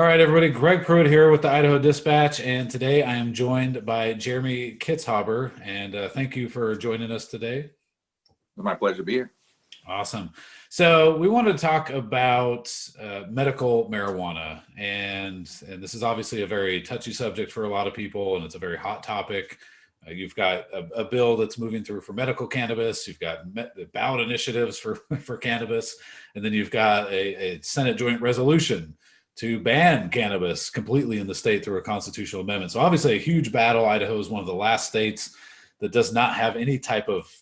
All right, everybody. Greg Pruitt here with the Idaho Dispatch, and today I am joined by Jeremy Kitzhaber. And thank you for joining us today. It's my pleasure to be here. Awesome. So we want to talk about medical marijuana, and this is obviously a very touchy subject for a lot of people, and it's a very hot topic. You've got a bill that's moving through for medical cannabis. You've got ballot initiatives for for cannabis, and then you've got a Senate joint resolution to ban cannabis completely in the state through a constitutional amendment. So obviously a huge battle. Idaho is one of the last states that does not have any type of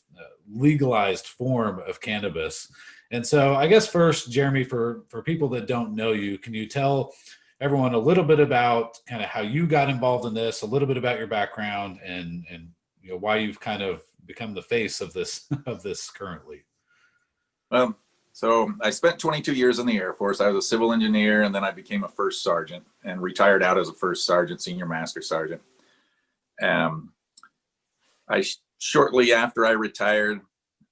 legalized form of cannabis. And so I guess first, Jeremy, for people that don't know you, can you tell everyone a little bit about kind of how you got involved in this, a little bit about your background, and you know why you've kind of become the face of this of this currently? So I spent 22 years in the Air Force. I was a civil engineer, and then I became a first sergeant and retired out as a first sergeant, senior master sergeant. Shortly after I retired,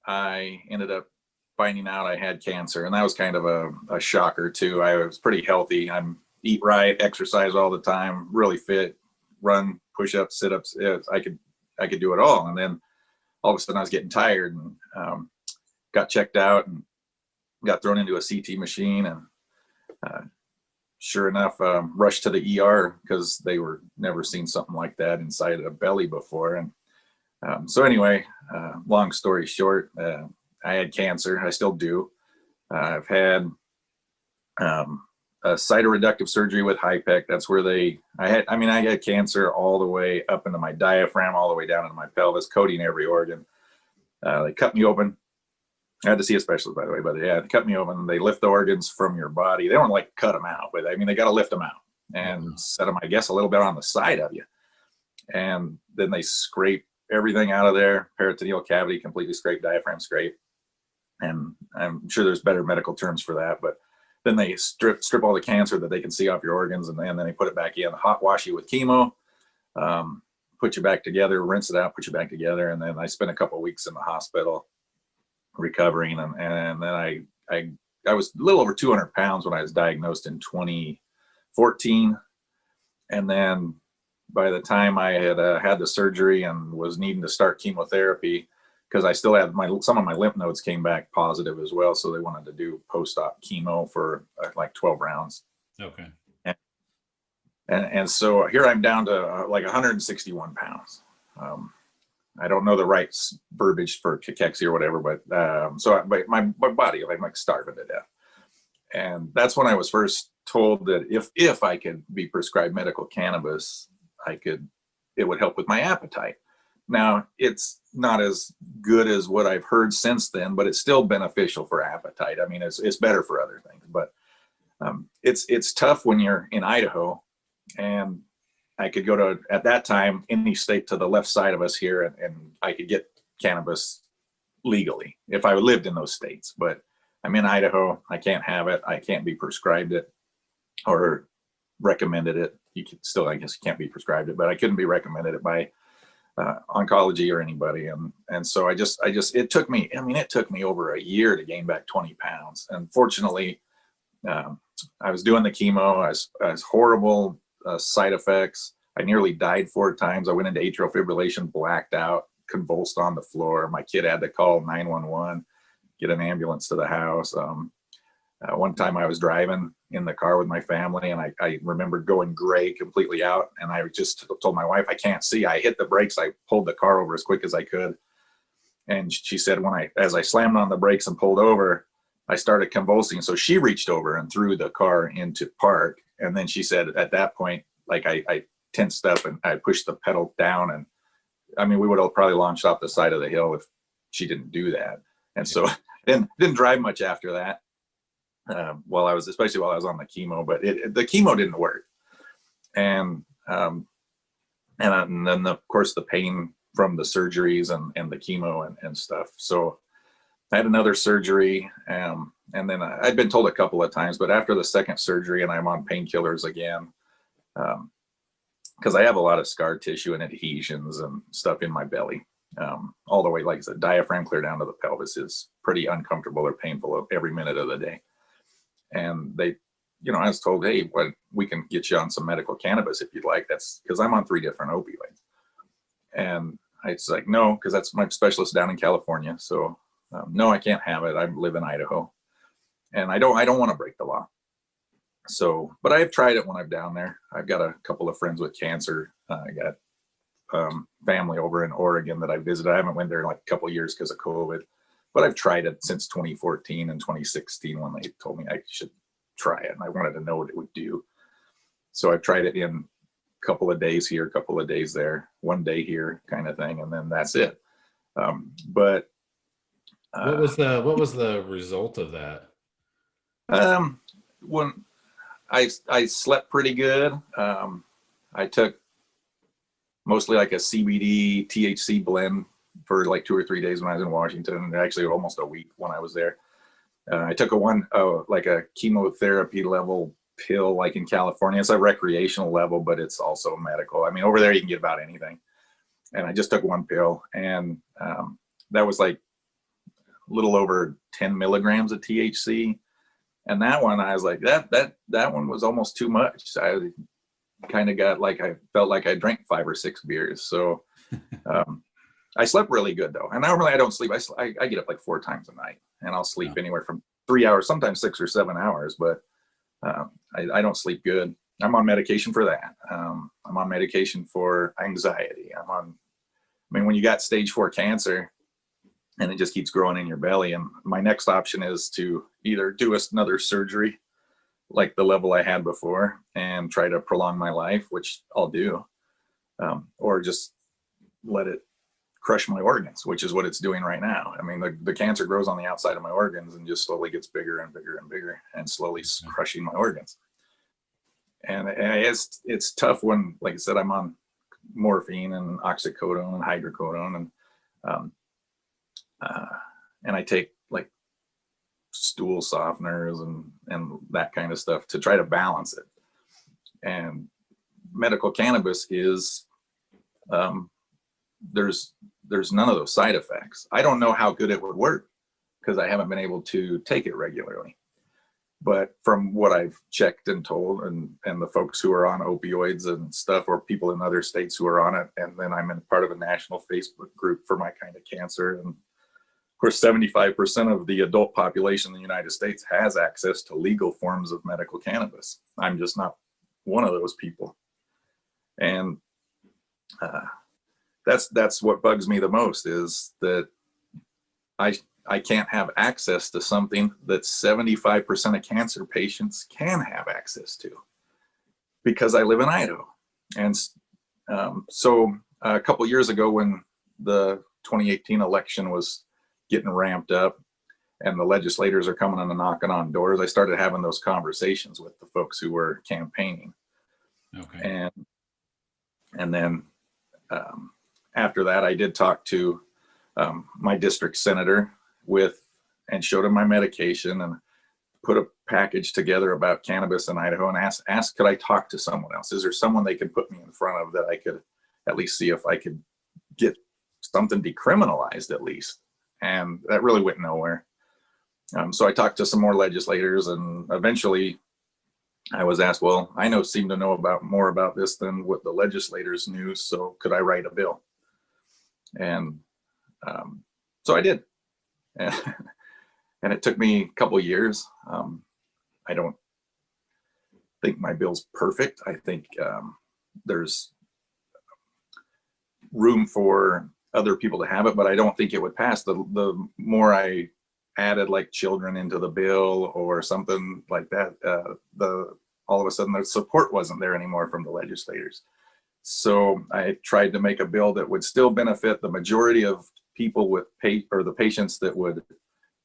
I ended up finding out I had cancer, and that was kind of a shocker too. I was pretty healthy. I eat right, exercise all the time, really fit, run, push-ups, sit-ups. I could do it all. And then all of a sudden I was getting tired and got checked out and got thrown into a CT machine, and sure enough, rushed to the ER because they were never seen something like that inside a belly before. And so anyway, long story short, I had cancer. I still do. I've had a cytoreductive surgery with HIPEC. That's where I had cancer all the way up into my diaphragm, all the way down into my pelvis, coating every organ. They cut me open. I had to see a specialist, by the way, but yeah, they cut me open. They lift the organs from your body. They don't like cut them out, but I mean, they got to lift them out and set them, I guess, a little bit on the side of you. And then they scrape everything out of there, peritoneal cavity, completely scrape, diaphragm scrape. And I'm sure there's better medical terms for that, but then they strip all the cancer that they can see off your organs, and then they put it back in, hot wash you with chemo, put you back together, rinse it out, put you back together. And then I spent a couple of weeks in the hospital recovering, and then I was a little over 200 pounds when I was diagnosed in 2014, and then by the time I had had the surgery and was needing to start chemotherapy, because I still had some of my lymph nodes came back positive as well, so they wanted to do post-op chemo for like 12 rounds. Okay. And so here I'm down to like 161 pounds. I don't know the right verbiage for cachexia or whatever, but but my body, I'm like starving to death. And that's when I was first told that if I could be prescribed medical cannabis, it would help with my appetite. Now, it's not as good as what I've heard since then, but it's still beneficial for appetite. I mean, it's better for other things, but it's tough when you're in Idaho, and I could go to, at that time, any state to the left side of us here, and I could get cannabis legally if I lived in those states. But I'm in Idaho. I can't have it. I can't be prescribed it or recommended it. You can still, I guess, you can't be prescribed it, but I couldn't be recommended it by oncology or anybody. And so it took me over a year to gain back 20 pounds. And fortunately, I was doing the chemo. I was horrible. Side effects. I nearly died 4 times. I went into atrial fibrillation, blacked out, convulsed on the floor. My kid had to call 911, get an ambulance to the house. One time I was driving in the car with my family, and I remembered going gray completely out. And I just told my wife, I can't see. I hit the brakes. I pulled the car over as quick as I could. And she said, as I slammed on the brakes and pulled over, I started convulsing. So she reached over and threw the car into park. And then she said, at that point, like I tensed up and I pushed the pedal down. And I mean, we would have probably launched off the side of the hill if she didn't do that. And so didn't drive much after that, especially while I was on the chemo, but the chemo didn't work. And then of course the pain from the surgeries and the chemo and stuff. So I had another surgery, and then I'd been told a couple of times, but after the second surgery, and I'm on painkillers again, because I have a lot of scar tissue and adhesions and stuff in my belly, all the way, like I said, diaphragm clear down to the pelvis is pretty uncomfortable or painful every minute of the day. And they I was told, hey, what, we can get you on some medical cannabis if you'd like. That's because I'm on 3 different opioids. And I was like, no, because that's my specialist down in California. So no, I can't have it. I live in Idaho, and I don't want to break the law. So, but I've tried it when I'm down there. I've got a couple of friends with cancer. I got family over in Oregon that I visited. I haven't went there in like a couple of years because of COVID, but I've tried it since 2014 and 2016 when they told me I should try it, and I wanted to know what it would do. So I've tried it in a couple of days here, a couple of days there, 1 day here, kind of thing, and then that's it. But What was the result of that? When I slept pretty good. I took mostly like a CBD THC blend for like 2 or 3 days when I was in Washington, and actually almost a week when I was there. I took like a chemotherapy level pill, like in California. It's a recreational level, but it's also medical. I mean, over there you can get about anything. And I just took 1 pill, and that was like a little over 10 milligrams of THC. And that one, I was like, that one was almost too much. I kind of got like, I felt like I drank 5 or 6 beers. So I slept really good though. And normally I don't sleep. I get up like 4 times a night, and I'll sleep anywhere from 3 hours, sometimes 6 or 7 hours, but I don't sleep good. I'm on medication for that. I'm on medication for anxiety. I mean, when you got stage 4 cancer and it just keeps growing in your belly, and my next option is to either do another surgery like the level I had before and try to prolong my life, which I'll do, or just let it crush my organs, which is what it's doing right now. I mean, the cancer grows on the outside of my organs and just slowly gets bigger and bigger and bigger and slowly crushing my organs. And it's tough when, like I said, I'm on morphine and oxycodone and hydrocodone, and I take like stool softeners and that kind of stuff to try to balance it. And medical cannabis is there's none of those side effects. I don't know how good it would work because I haven't been able to take it regularly. But from what I've checked and told, and the folks who are on opioids and stuff, or people in other states who are on it, and then I'm in part of a national Facebook group for my kind of cancer. And of course, 75% of the adult population in the United States has access to legal forms of medical cannabis. I'm just not one of those people. And that's what bugs me the most, is that I can't have access to something that 75% of cancer patients can have access to because I live in Idaho. And so a couple of years ago, when the 2018 election was getting ramped up and the legislators are coming and knocking on doors, I started having those conversations with the folks who were campaigning. Okay. And then after that, I did talk to my district senator and showed him my medication and put a package together about cannabis in Idaho, and asked could I talk to someone else? Is there someone they could put me in front of that I could at least see if I could get something decriminalized at least? And that really went nowhere. So I talked to some more legislators, and eventually I was asked, well, I seem to know more about this than what the legislators knew, so could I write a bill? And so I did. And it took me a couple of years. I don't think my bill's perfect. I think there's room for other people to have it, but I don't think it would pass. The more I added like children into the bill or something like that, all of a sudden the support wasn't there anymore from the legislators. So I tried to make a bill that would still benefit the majority of people with the patients that would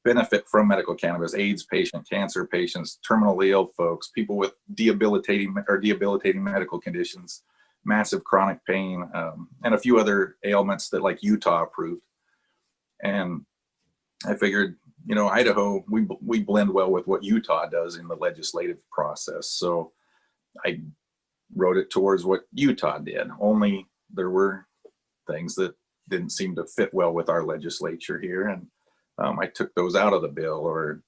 benefit from medical cannabis: AIDS patient, cancer patients, terminally ill folks, people with debilitating medical conditions, massive chronic pain, and a few other ailments that like Utah approved. And I figured, Idaho, we blend well with what Utah does in the legislative process. So I wrote it towards what Utah did, only there were things that didn't seem to fit well with our legislature here. And I took those out of the bill or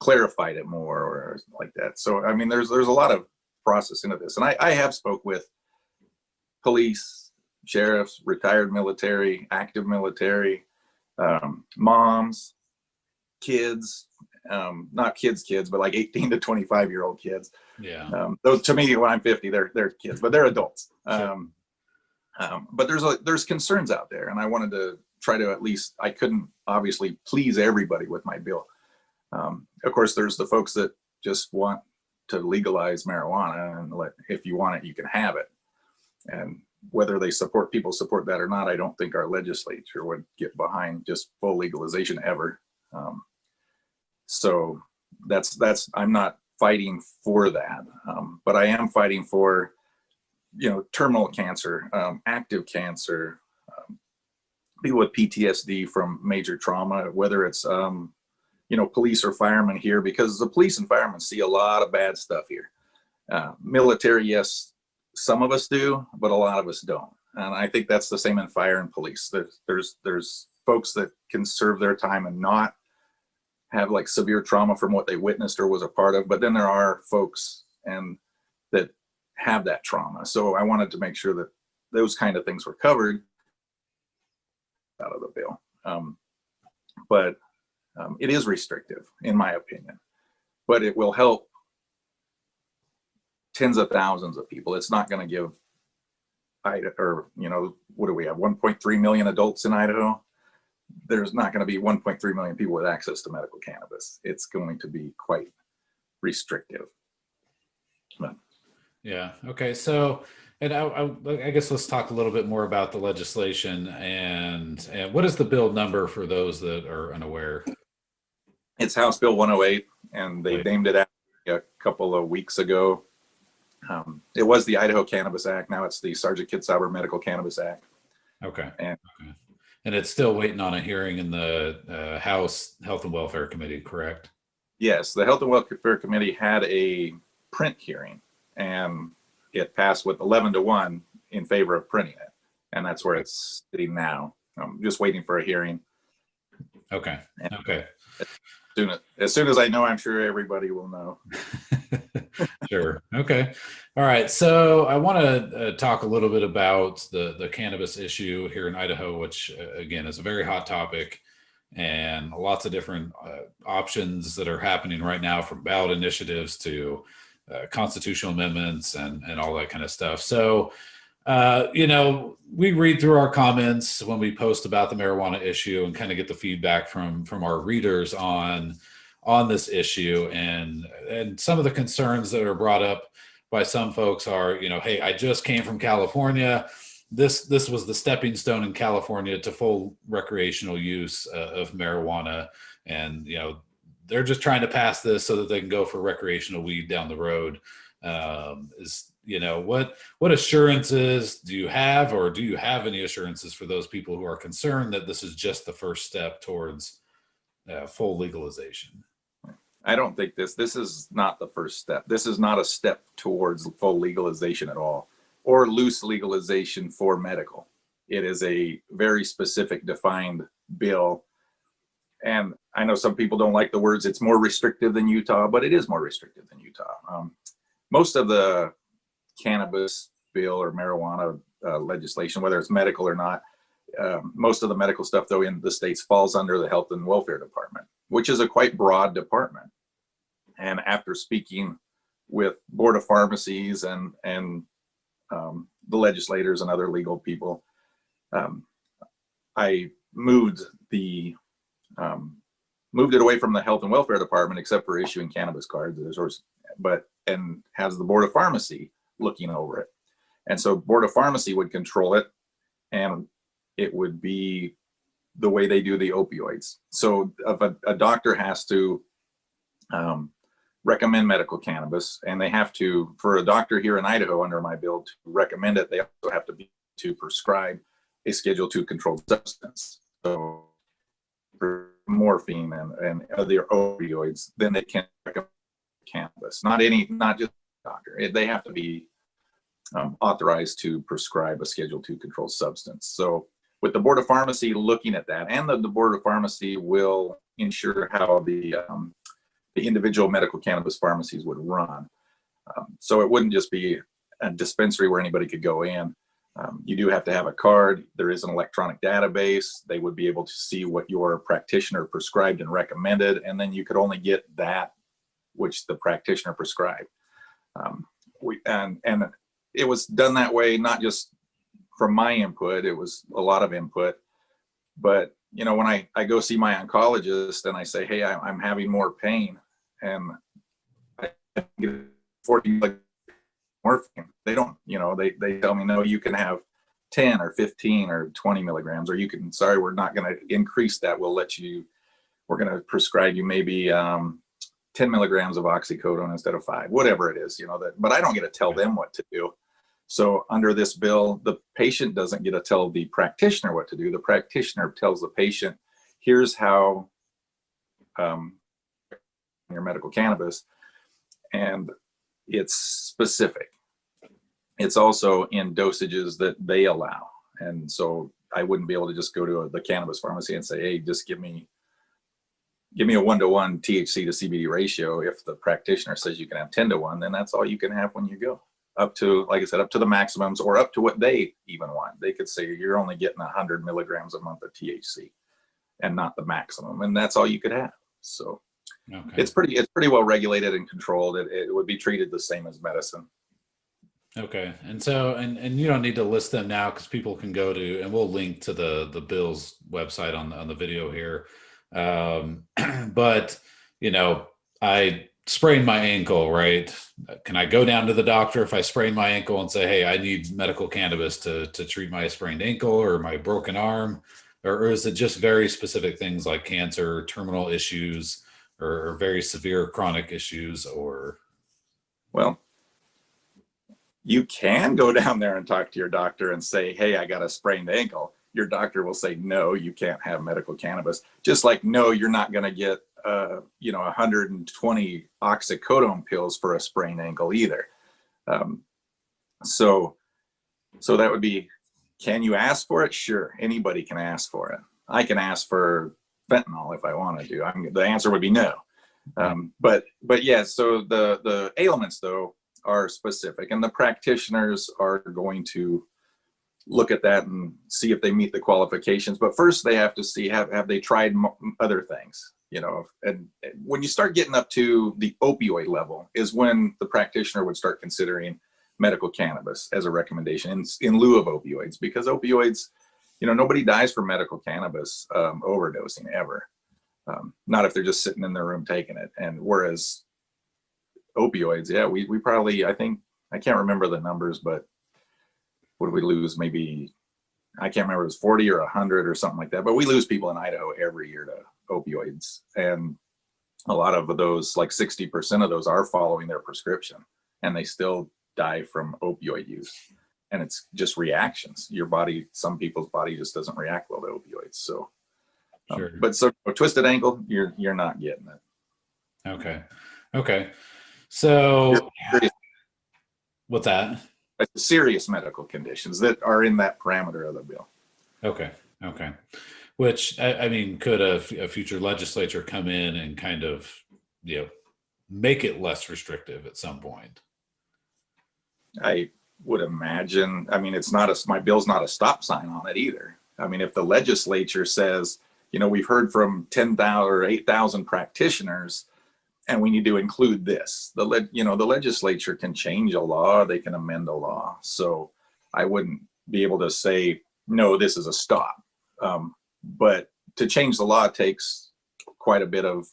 clarified it more or like that. So, I mean, there's a lot of process into this. And I have spoke with police, sheriffs, retired military, active military, moms, kids, not kids, but like 18 to 25-year-old kids. Yeah. Those, to me, when I'm 50, they're kids, but they're adults. Sure. But there's concerns out there, and I wanted to try to, at least, I couldn't obviously please everybody with my bill. Of course, there's the folks that just want to legalize marijuana and if you want it, you can have it. And whether people support that or not, I don't think our legislature would get behind just full legalization ever. So I'm not fighting for that, but I am fighting for, terminal cancer, active cancer, people with PTSD from major trauma, whether it's, police or firemen here, because the police and firemen see a lot of bad stuff here. Military, yes, some of us do, but a lot of us don't. And I think that's the same in fire and police. There's folks that can serve their time and not have like severe trauma from what they witnessed or was a part of, but then there are folks that have that trauma. So I wanted to make sure that those kind of things were covered out of the bill. But it is restrictive, in my opinion, but it will help tens of thousands of people. It's not going to give Idaho, or, what do we have? 1.3 million adults in Idaho. There's not going to be 1.3 million people with access to medical cannabis. It's going to be quite restrictive. But, yeah. Okay. So, and I guess let's talk a little bit more about the legislation and what is the bill number for those that are unaware? It's House Bill 108, and they named it a couple of weeks ago. It was the Idaho Cannabis Act. Now it's the Sergeant Kitzhaber Medical Cannabis Act. Okay. And it's still waiting on a hearing in the House Health and Welfare Committee, correct? Yes, the Health and Welfare Committee had a print hearing, and it passed with 11-1 in favor of printing it. And that's where it's sitting now. I'm just waiting for a hearing. Okay. Okay. As soon as I know, I'm sure everybody will know. Sure. Okay. All right. So I want to talk a little bit about the cannabis issue here in Idaho, which again is a very hot topic, and lots of different options that are happening right now, from ballot initiatives to constitutional amendments and all that kind of stuff. So, we read through our comments when we post about the marijuana issue and kind of get the feedback from our readers on this issue, and some of the concerns that are brought up by some folks are, hey, I just came from California. This was the stepping stone in California to full recreational use of marijuana, and they're just trying to pass this so that they can go for recreational weed down the road. What assurances do you have, or do you have any assurances for those people who are concerned that this is just the first step towards full legalization? I don't think this is not the first step. This is not a step towards full legalization at all, or loose legalization for medical. It is a very specific, defined bill. And I know some people don't like the words, it's more restrictive than Utah, but it is more restrictive than Utah. Most of the cannabis bill or marijuana legislation, whether it's medical or not, most of the medical stuff, though, in the states falls under the Health and Welfare Department, which is a quite broad department. And after speaking with Board of Pharmacies and the legislators and other legal people, I moved it away from the Health and Welfare Department, except for issuing cannabis cards, and has the Board of Pharmacy looking over it. And so Board of Pharmacy would control it, and it would be the way they do the opioids. So if a doctor has to recommend medical cannabis, and they have to, for a doctor here in Idaho under my bill to recommend it, they also have to prescribe a Schedule II controlled substance. So for morphine and other opioids, then they can recommend cannabis. Not just doctor. They have to be authorized to prescribe a Schedule II controlled substance. So with the Board of Pharmacy looking at that, and the Board of Pharmacy will ensure how the the individual medical cannabis pharmacies would run. So it wouldn't just be a dispensary where anybody could go in. You do have to have a card. There is an electronic database. They would be able to see what your practitioner prescribed and recommended, and then you could only get that which the practitioner prescribed. And it was done that way, not just from my input. It was a lot of input. But you know, when I go see my oncologist and I say, hey, I'm having more pain, and I get 40 like morphine, they don't, you know, they tell me, no, you can have 10 or 15 or 20 milligrams, or you can, sorry, we're not going to increase that. We're going to prescribe you maybe 10 milligrams of oxycodone instead of 5, whatever it is, you know, that, but I don't get to tell them what to do. So under this bill, the patient doesn't get to tell the practitioner what to do. The practitioner tells the patient, here's how your medical cannabis, and it's specific. It's also in dosages that they allow. And so I wouldn't be able to just go to the cannabis pharmacy and say, hey, just give me a 1-to-1 THC to CBD ratio. If the practitioner says you can have 10-to-1, then that's all you can have when you go. Up to, like I said, up to the maximums, or up to what they even want. They could say you're only getting 100 milligrams a month of THC and not the maximum, and that's all you could have. So okay. It's pretty well regulated and controlled. It would be treated the same as medicine. Okay. And so, and you don't need to list them now, because people can go to, and we'll link to the bill's website on the video here. But you know, I sprained my ankle, right? Can I go down to the doctor if I sprain my ankle and say, hey, I need medical cannabis to treat my sprained ankle or my broken arm? Or is it just very specific things like cancer, terminal issues, or very severe chronic issues? Or, well, you can go down there and talk to your doctor and say, hey, I got a sprained ankle. Your doctor will say, no, you can't have medical cannabis. Just like, no, you're not going to get 120 oxycodone pills for a sprained ankle either. So that would be, can you ask for it? Sure, anybody can ask for it. I can ask for fentanyl if I want to do. The answer would be no. But yeah, so the ailments though are specific, and the practitioners are going to look at that and see if they meet the qualifications. But first they have to see, have they tried other things? You know, and when you start getting up to the opioid level is when the practitioner would start considering medical cannabis as a recommendation in lieu of opioids, because opioids, you know, nobody dies from medical cannabis overdosing ever. Not if they're just sitting in their room taking it. And whereas opioids, yeah, we probably, I think, I can't remember the numbers, but what did we lose? Maybe, I can't remember, it was 40 or 100 or something like that, but we lose people in Idaho every year to opioids. And a lot of those, like 60% of those, are following their prescription, and they still die from opioid use. And it's just reactions. Your body, some people's body just doesn't react well to opioids. So, sure. But so a twisted ankle, you're not getting it. Okay. So what's that? Serious medical conditions that are in that parameter of the bill. Okay. Which, I mean, could a future legislature come in and kind of, you know, make it less restrictive at some point? I would imagine. I mean, my bill's not a stop sign on it either. I mean, if the legislature says, you know, we've heard from 10,000 or 8,000 practitioners, and we need to include this, the legislature can change a law, they can amend a law. So I wouldn't be able to say, no, this is a stop. But to change the law takes quite a bit of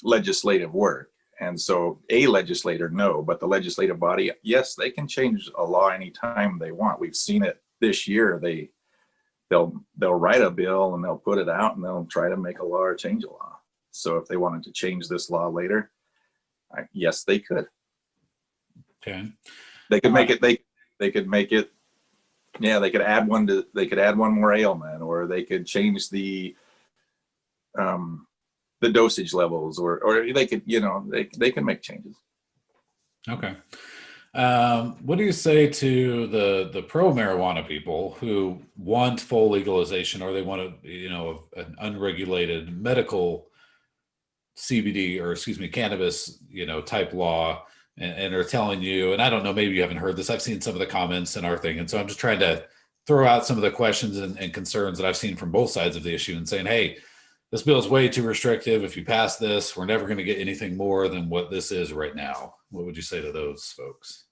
legislative work. And so a legislator, no, but the legislative body, yes, they can change a law anytime they want. We've seen it this year. They'll write a bill and they'll put it out and they'll try to make a law or change a law. So if they wanted to change this law later, yes, they could. Okay. They could make it. They could make it. Yeah, they could add one more ailment, or they could change the dosage levels, or they could, you know, they can make changes. Okay. What do you say to the pro marijuana people who want full legalization, or they want to, you know, an unregulated medical CBD, or excuse me, cannabis, type law, and are telling you, and I don't know, maybe you haven't heard this. I've seen some of the comments in our thing. And so I'm just trying to throw out some of the questions and concerns that I've seen from both sides of the issue and saying, hey, this bill is way too restrictive. If you pass this, we're never going to get anything more than what this is right now. What would you say to those folks?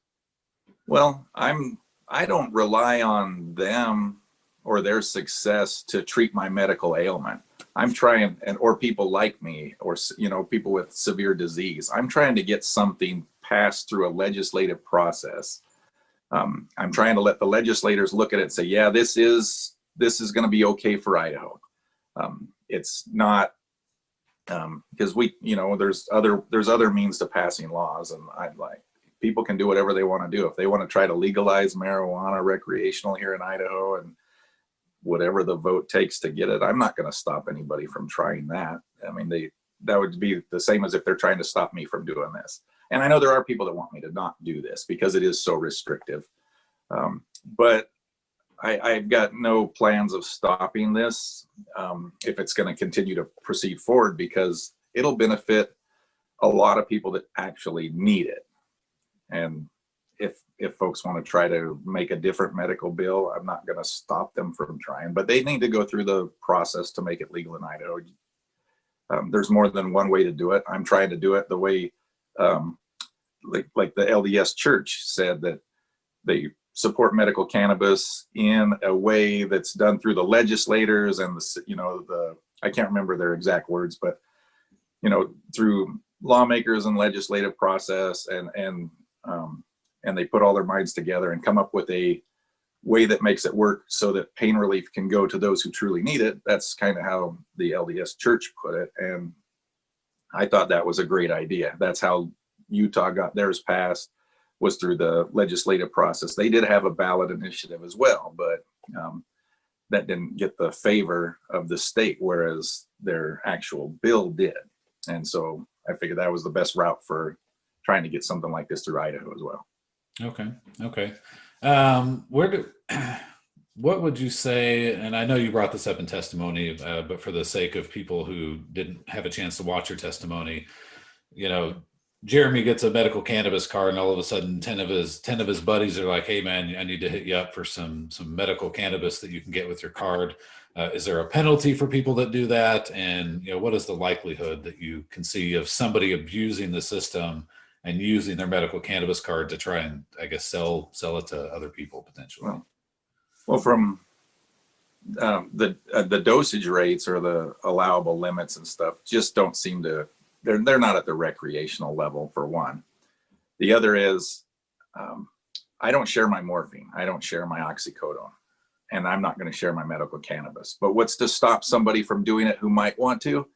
Well, I don't rely on them or their success to treat my medical ailment. I'm trying, or people like me, or people with severe disease. I'm trying to get something passed through a legislative process. I'm trying to let the legislators look at it and say, yeah, this is going to be okay for Idaho. It's not, because there's other means to passing laws, and I'd like, people can do whatever they want to do. If they want to try to legalize marijuana recreational here in Idaho, and whatever the vote takes to get it, I'm not going to stop anybody from trying that. I mean, that would be the same as if they're trying to stop me from doing this. And I know there are people that want me to not do this because it is so restrictive. But I've got no plans of stopping this if it's going to continue to proceed forward, because it'll benefit a lot of people that actually need it. And if folks want to try to make a different medical bill, I'm not going to stop them from trying, but they need to go through the process to make it legal in Idaho. There's more than one way to do it. I'm trying to do it the way, like the LDS Church said, that they support medical cannabis in a way that's done through the legislators and I can't remember their exact words, but through lawmakers and legislative process, and they put all their minds together and come up with a way that makes it work so that pain relief can go to those who truly need it. That's kind of how the LDS Church put it. And I thought that was a great idea. That's how Utah got theirs passed, was through the legislative process. They did have a ballot initiative as well, but that didn't get the favor of the state, whereas their actual bill did. And so I figured that was the best route for trying to get something like this through Idaho as well. Okay. What would you say, and I know you brought this up in testimony, but for the sake of people who didn't have a chance to watch your testimony, Jeremy gets a medical cannabis card, and all of a sudden 10 of his buddies are like, hey man, I need to hit you up for some medical cannabis that you can get with your card. Is there a penalty for people that do that? And what is the likelihood that you can see of somebody abusing the system and using their medical cannabis card to try and, I guess, sell it to other people potentially? Well, from the dosage rates or the allowable limits and stuff just don't seem to, they're not at the recreational level, for one. The other is, I don't share my morphine. I don't share my oxycodone, and I'm not going to share my medical cannabis. But what's to stop somebody from doing it who might want to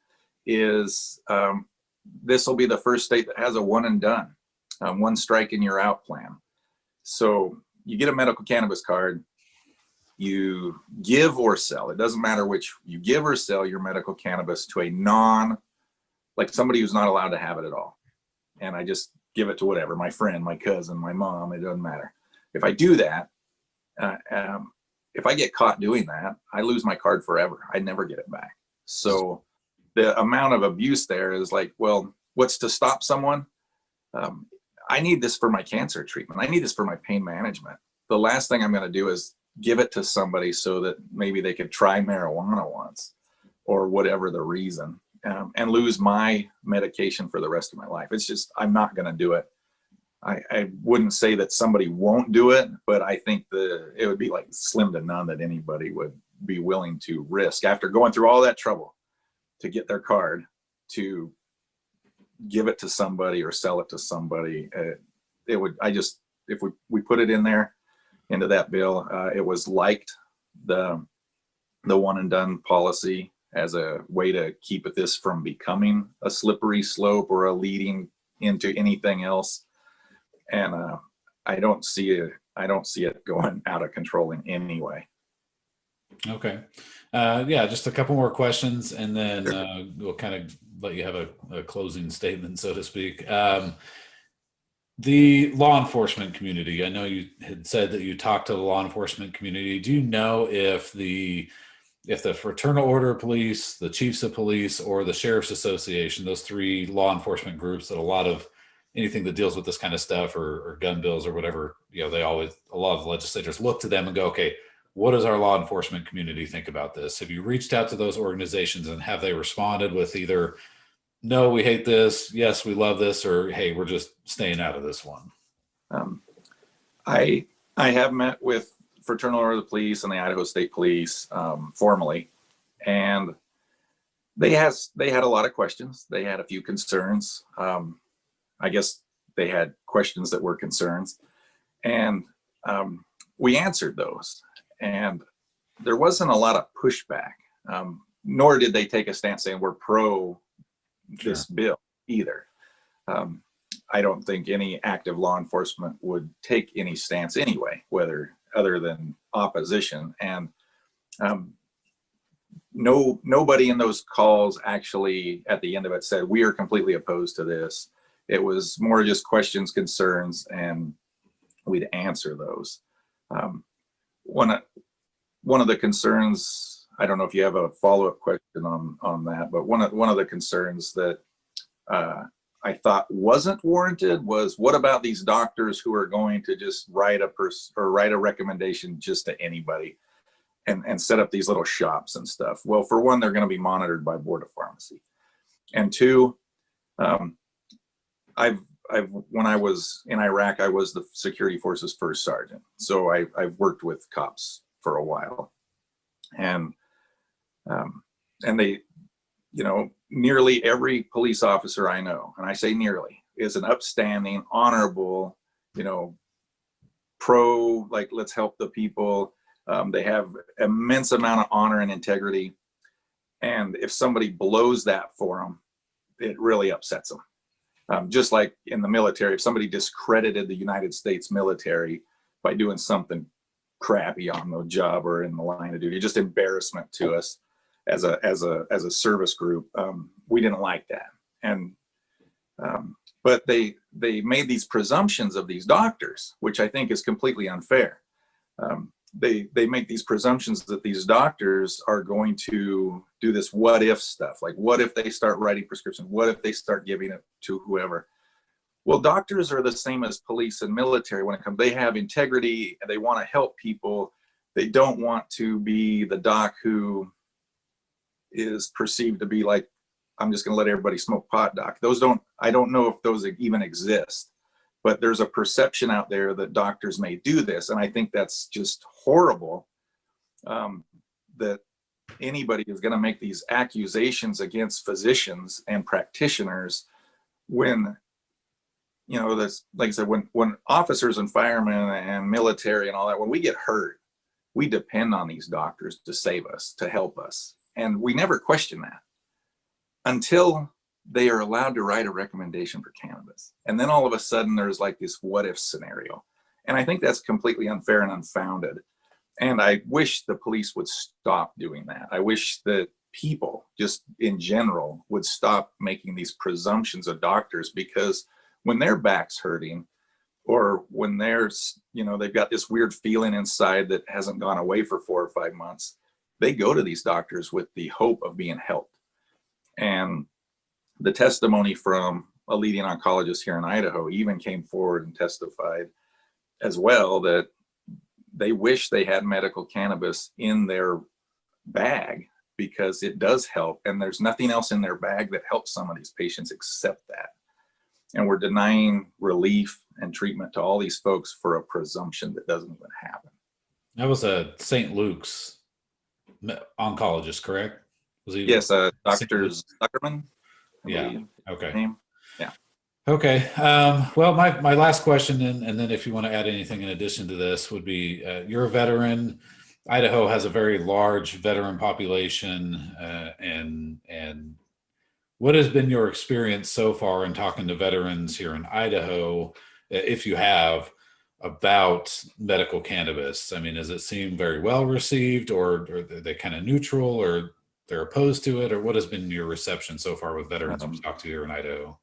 is, this will be the first state that has a one and done, one strike and you're out plan. So you get a medical cannabis card, you give or sell, it doesn't matter which, you give or sell your medical cannabis to a like somebody who's not allowed to have it at all. And I just give it to whatever, my friend, my cousin, my mom, it doesn't matter. If I do that, if I get caught doing that, I lose my card forever. I never get it back. So the amount of abuse there is like, well, what's to stop someone? I need this for my cancer treatment. I need this for my pain management. The last thing I'm going to do is give it to somebody so that maybe they could try marijuana once, or whatever the reason, and lose my medication for the rest of my life. It's just, I'm not going to do it. I wouldn't say that somebody won't do it, but I think it would be like slim to none that anybody would be willing to risk, after going through all that trouble to get their card, to give it to somebody or sell it to somebody. If we put it in there into that bill, it was liked, the one and done policy, as a way to keep this from becoming a slippery slope or a leading into anything else. And I don't see it going out of control in any way. Okay. Yeah, just a couple more questions, and then we'll kind of let you have a closing statement, so to speak. The law enforcement community, I know you had said that you talked to the law enforcement community. Do you know if the if the Fraternal Order of Police, the Chiefs of Police, or the Sheriff's Association, those three law enforcement groups that a lot of anything that deals with this kind of stuff or gun bills or whatever, they always, a lot of legislators look to them and go, okay, what does our law enforcement community think about this? Have you reached out to those organizations and have they responded with either, no, we hate this, yes, we love this, or hey, we're just staying out of this one? I have met with Fraternal Order of the Police and the Idaho State Police formally, and they had a lot of questions. They had a few concerns. I guess they had questions that were concerns, and we answered those. And there wasn't a lot of pushback, nor did they take a stance saying we're pro this bill either. I don't think any active law enforcement would take any stance anyway, whether other than opposition. And nobody in those calls actually at the end of it said, we are completely opposed to this. It was more just questions, concerns, and we'd answer those. One of the concerns, I don't know if you have a follow-up question on that, but one of the concerns that I thought wasn't warranted was, what about these doctors who are going to just write a recommendation just to anybody and set up these little shops and stuff? Well, for one, they're going to be monitored by Board of Pharmacy, and two, when I was in Iraq, I was the security forces first sergeant, so I've worked with cops for a while, and they, nearly every police officer I know, and I say nearly, is an upstanding, honorable, pro, like, let's help the people. They have immense amount of honor and integrity, and if somebody blows that for them, it really upsets them. Just like in the military, if somebody discredited the United States military by doing something crappy on the job or in the line of duty, just embarrassment to us as a service group. We didn't like that. And but they made these presumptions of these doctors, which I think is completely unfair. They make these presumptions that these doctors are going to do this what if stuff, like what if they start writing prescriptions, what if they start giving it to whoever. Well, doctors are the same as police and military when it comes. They have integrity and they want to help people. They don't want to be the doc who is perceived to be like, I'm just going to let everybody smoke pot doc. I don't know if those even exist, but there's a perception out there that doctors may do this. And I think that's just horrible, that anybody is going to make these accusations against physicians and practitioners when, this, like I said, when officers and firemen and military and all that, when we get hurt, we depend on these doctors to save us, to help us. And we never question that until they are allowed to write a recommendation for cannabis. And then all of a sudden there's like this what if scenario. And I think that's completely unfair and unfounded. And I wish the police would stop doing that. I wish that people just in general would stop making these presumptions of doctors, because when their back's hurting, or when they've got this weird feeling inside that hasn't gone away for 4 or 5 months, they go to these doctors with the hope of being helped. And the testimony from a leading oncologist here in Idaho even came forward and testified as well that they wish they had medical cannabis in their bag because it does help. And there's nothing else in their bag that helps some of these patients except that. And we're denying relief and treatment to all these folks for a presumption that doesn't even happen. That was a St. Luke's oncologist, correct? Was he? Yes, Dr. Zuckerman. Yeah. Okay. Name. Yeah. Okay. Well, my last question, and then if you want to add anything in addition to this, would be you're a veteran. Idaho has a very large veteran population, and what has been your experience so far in talking to veterans here in Idaho, if you have, about medical cannabis? I mean, does it seem very well received, or are they kind of neutral, or they're opposed to it, or what has been your reception so far with veterans you've talked to here in Idaho?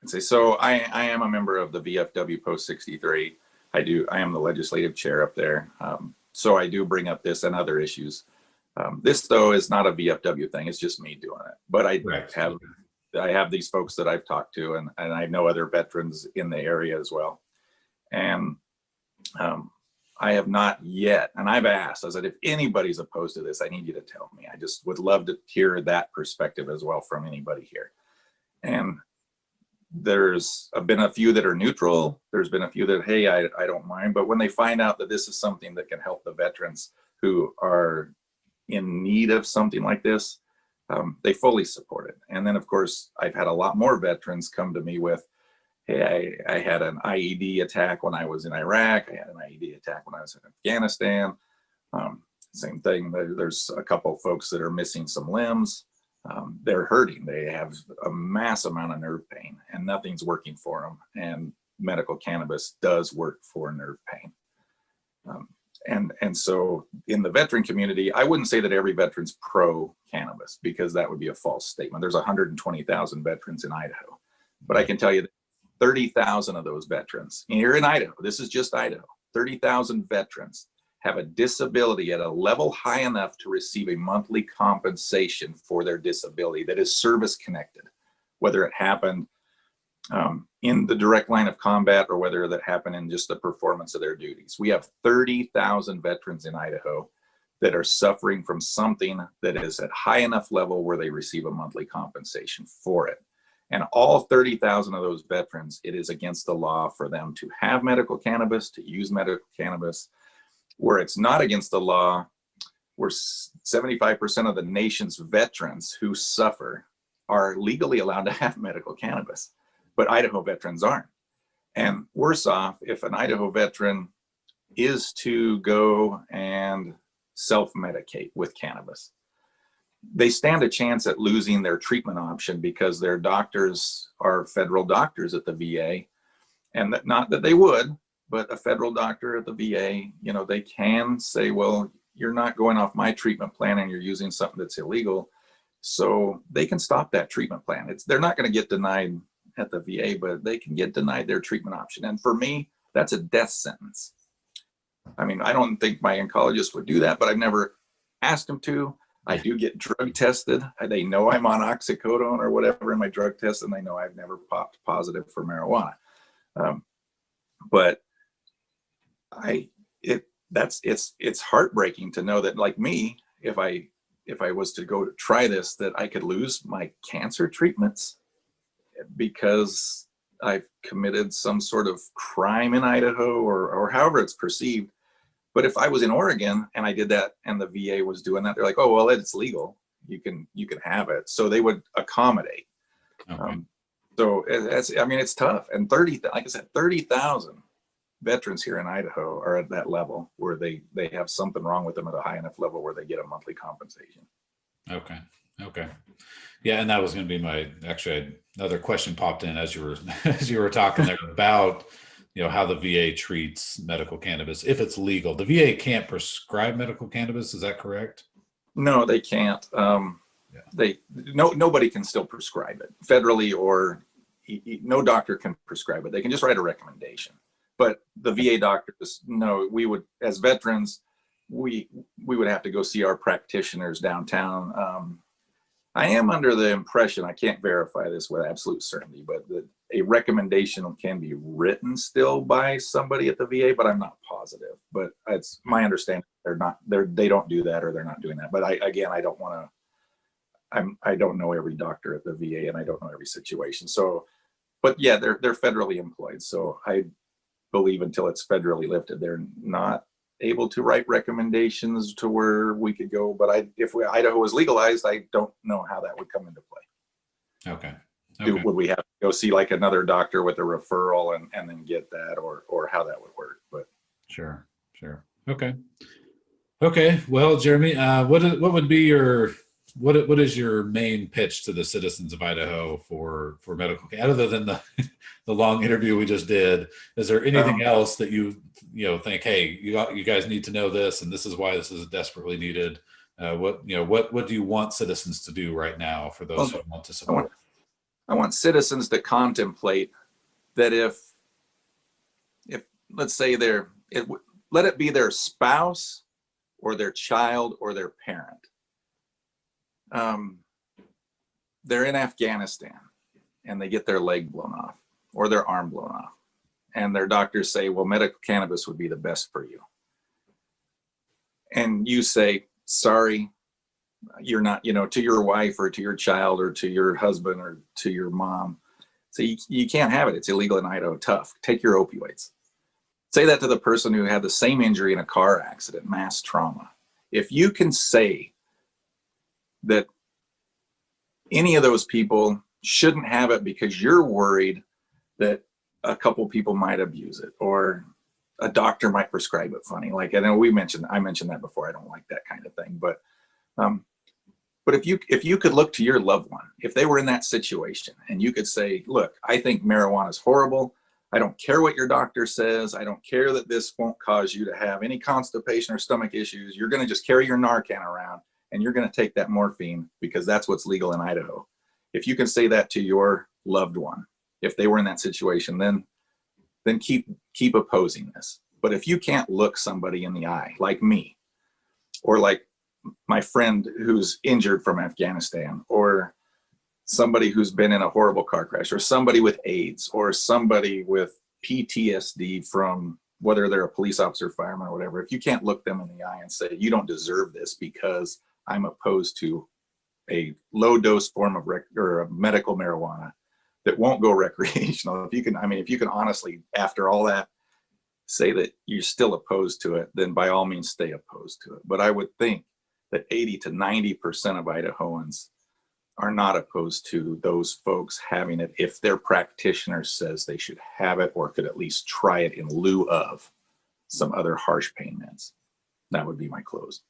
So I am a member of the VFW Post 63. I am the legislative chair up there. So I do bring up this and other issues. This though is not a VFW thing. It's just me doing it. But Right. I have these folks that I've talked to, and I know other veterans in the area as well. And I have not yet, and I've asked, I said, if anybody's opposed to this, I need you to tell me. I just would love to hear that perspective as well from anybody here. And there's been a few that are neutral. There's been a few that, hey, I don't mind. But when they find out that this is something that can help the veterans who are in need of something like this, they fully support it. And then, of course, I've had a lot more veterans come to me with, hey, I had an IED attack when I was in Iraq. I had an IED attack when I was in Afghanistan. Same thing. There's a couple of folks that are missing some limbs. They're hurting. They have a mass amount of nerve pain, and nothing's working for them. And medical cannabis does work for nerve pain. And so in the veteran community, I wouldn't say that every veteran's pro cannabis, because that would be a false statement. There's 120,000 veterans in Idaho, but I can tell you that 30,000 of those veterans here in Idaho, this is just Idaho, 30,000 veterans have a disability at a level high enough to receive a monthly compensation for their disability that is service connected, whether it happened in the direct line of combat or whether that happened in just the performance of their duties. We have 30,000 veterans in Idaho that are suffering from something that is at high enough level where they receive a monthly compensation for it. And all 30,000 of those veterans, it is against the law for them to have medical cannabis, to use medical cannabis. Where it's not against the law, where 75% of the nation's veterans who suffer are legally allowed to have medical cannabis, but Idaho veterans aren't. And worse off, if an Idaho veteran is to go and self-medicate with cannabis, they stand a chance at losing their treatment option because their doctors are federal doctors at the VA. And that, not that they would, but a federal doctor at the VA, you know, they can say, well, you're not going off my treatment plan and you're using something that's illegal. So they can stop that treatment plan. They're not going to get denied at the VA, but they can get denied their treatment option. And for me, that's a death sentence. I mean, I don't think my oncologist would do that, but I've never asked them to. I do get drug tested. They know I'm on oxycodone or whatever in my drug test, and they know I've never popped positive for marijuana. But it's heartbreaking to know that, like me, if I was to go to try this, that I could lose my cancer treatments because I've committed some sort of crime in Idaho or however it's perceived. But if I was in Oregon and I did that and the VA was doing that, they're like, oh, well, it's legal. You can have it. So they would accommodate. Okay. So it's tough. And like I said, 30,000 veterans here in Idaho are at that level where they have something wrong with them at a high enough level where they get a monthly compensation. Okay. Yeah, and that was going to be another question popped in as you were talking there about, you know, how the VA treats medical cannabis if it's legal. The VA can't prescribe medical cannabis. Is that correct? No, they can't. Nobody can still prescribe it federally, or no doctor can prescribe it. They can just write a recommendation. But the VA doctors, no, we would, as veterans, we would have to go see our practitioners downtown. I am under the impression, I can't verify this with absolute certainty, but that a recommendation can be written still by somebody at the VA, but I'm not positive. But it's my understanding they don't do that, or they're not doing that. But I don't know every doctor at the VA, and I don't know every situation. So, but yeah, they're federally employed. So I believe until it's federally lifted, they're not able to write recommendations to where we could go. But if Idaho was legalized, I don't know how that would come into play. Okay. Would we have to go see like another doctor with a referral and then get that, or how that would work? But Sure. Okay. Well, Jeremy, what would be what is your main pitch to the citizens of Idaho for medical care, other than the the long interview we just did? Is there anything else that you think, hey, you guys need to know this, and this is why this is desperately needed? What do you want citizens to do right now for those who want to support? I want citizens to contemplate that if let's say let it be their spouse or their child or their parent. They're in Afghanistan and they get their leg blown off or their arm blown off. And their doctors say, well, medical cannabis would be the best for you. And you say, sorry, you're not, to your wife or to your child or to your husband or to your mom. So you can't have it. It's illegal in Idaho. Tough. Take your opioids. Say that to the person who had the same injury in a car accident, mass trauma. If you can say that any of those people shouldn't have it because you're worried that a couple people might abuse it or a doctor might prescribe it funny. Like, I know I mentioned that before. I don't like that kind of thing, but if you could look to your loved one, if they were in that situation and you could say, look, I think marijuana is horrible. I don't care what your doctor says. I don't care that this won't cause you to have any constipation or stomach issues. You're going to just carry your Narcan around and you're going to take that morphine because that's what's legal in Idaho. If you can say that to your loved one, if they were in that situation, then keep opposing this. But if you can't look somebody in the eye, like me, or like my friend who's injured from Afghanistan, or somebody who's been in a horrible car crash, or somebody with AIDS, or somebody with PTSD from whether they're a police officer, fireman, or whatever, if you can't look them in the eye and say, you don't deserve this because I'm opposed to a low dose form of medical marijuana that won't go recreational. If you can honestly, after all that, say that you're still opposed to it, then by all means stay opposed to it. But I would think that 80 to 90% of Idahoans are not opposed to those folks having it if their practitioner says they should have it or could at least try it in lieu of some other harsh pain meds. That would be my close.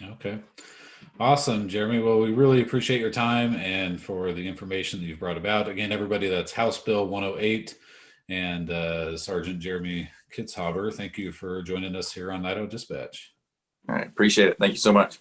Okay. Awesome, Jeremy. Well, we really appreciate your time and for the information that you've brought about. Again, everybody, that's House Bill 108 and Sergeant Jeremy Kitzhaber. Thank you for joining us here on Idaho Dispatch. All right. Appreciate it. Thank you so much.